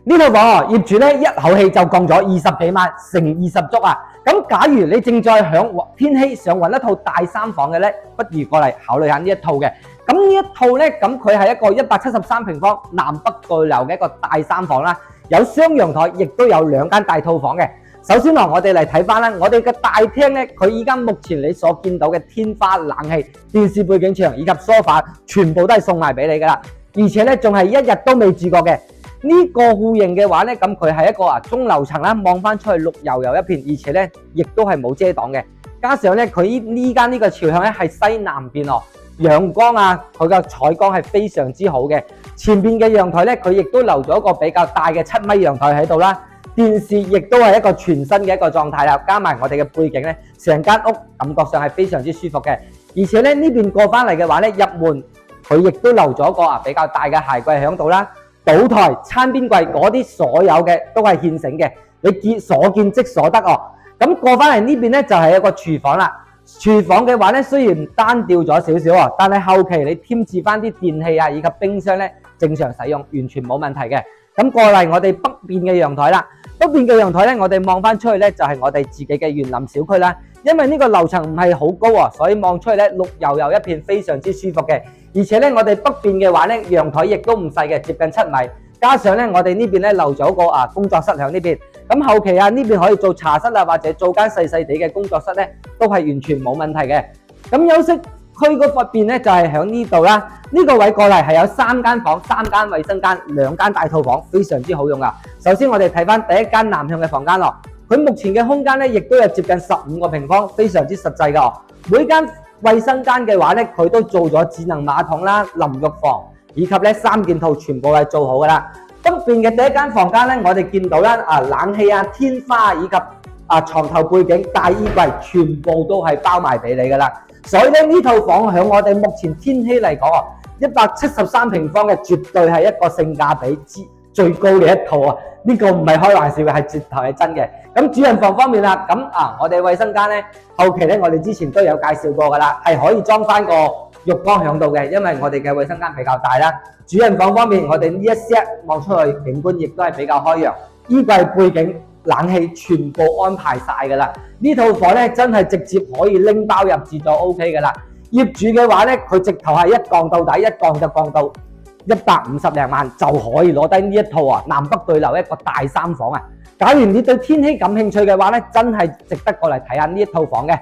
呢套房業主咧一口氣就降咗20幾萬，乘20足啊！咁假如你正在響天禧想揾一套大三房嘅咧，不如過嚟考慮下呢一套嘅。咁呢一套咧，咁佢係一個173平方南北對流嘅一個大三房啦，有雙陽台，亦都有2間大套房嘅。首先我哋嚟睇翻啦，我哋嘅大廳咧，佢依家目前你所見到嘅天花、冷氣、電視背景牆以及梳化，全部都係送埋俾你噶啦，而且咧仲係一日都未住過嘅。呢個戶型嘅話咧，咁佢係一個中樓層啦，望翻出去綠油油一片，而且咧亦都係冇遮擋嘅。加上咧佢呢間呢個朝向咧係西南邊哦，陽光啊，佢嘅採光係非常之好嘅。前邊嘅陽台咧，佢亦都留咗一個比較大嘅7米陽台喺度啦。電視亦都係一個全新嘅一個狀態啦，加埋我哋嘅背景咧，成間屋感覺上係非常之舒服嘅。而且咧呢邊過翻嚟嘅話咧，入門佢亦都留咗個比較大嘅鞋櫃喺度啦。賭台、餐邊櫃嗰啲所有嘅都係現成嘅，你所見即所得哦。咁過翻嚟呢邊咧就係一個廚房啦。廚房嘅話咧雖然單調咗少少啊，但係後期你添置翻啲電器啊以及冰箱咧正常使用完全冇問題嘅。咁過嚟我哋北邊嘅陽台啦，北邊嘅陽台咧我哋望翻出去咧就係我哋自己嘅園林小區啦。因為呢個樓層唔係好高啊，所以望出去咧綠油油一片，非常之舒服嘅。而且咧我哋北邊嘅話咧陽台亦都唔細嘅，接近7米。加上咧我哋呢邊咧留咗個工作室喺呢邊。咁後期呢邊可以做茶室啊，或者做間細細地嘅工作室咧，都係完全冇問題嘅。咁休息區嗰方面咧就係喺呢度啦。呢個位過嚟係有3間房、3間衛生間、2間大套房，非常之好用啊。首先我哋睇翻第一間南向嘅房間咯。佢目前嘅空間咧，亦都有接近15個平方，非常之實際噶。每間衛生間嘅話咧，佢都做咗智能馬桶啦、淋浴房，以及咧3件套全部係做好噶啦。北邊嘅第一間房間咧，我哋見到啦，冷氣啊、天花以及床頭背景、大衣櫃，全部都係包埋俾你噶啦。所以咧呢套房響我哋目前天禧嚟講，173平方嘅絕對係一個性價比最高嘅一套啊！呢個唔係開玩笑嘅，係絕對係真嘅。咁主人房方面啦，咁我哋衛生間咧，後期咧我哋之前都有介紹過噶啦，係可以裝翻個浴缸響度嘅，因為我哋嘅衛生間比較大啦。主人房方面，我哋呢一 set 望出去景觀亦都係比較開揚，衣櫃、背景、冷氣全部安排晒噶啦。呢套房咧真係直接可以拎包入住就 OK 噶啦。業主嘅話咧，佢直頭係一降到底，一降就降到150零萬就可以攞低呢一套南北對流一個大三房啊！假如你對天禧感興趣嘅話咧，真係值得過嚟睇下呢一套房嘅。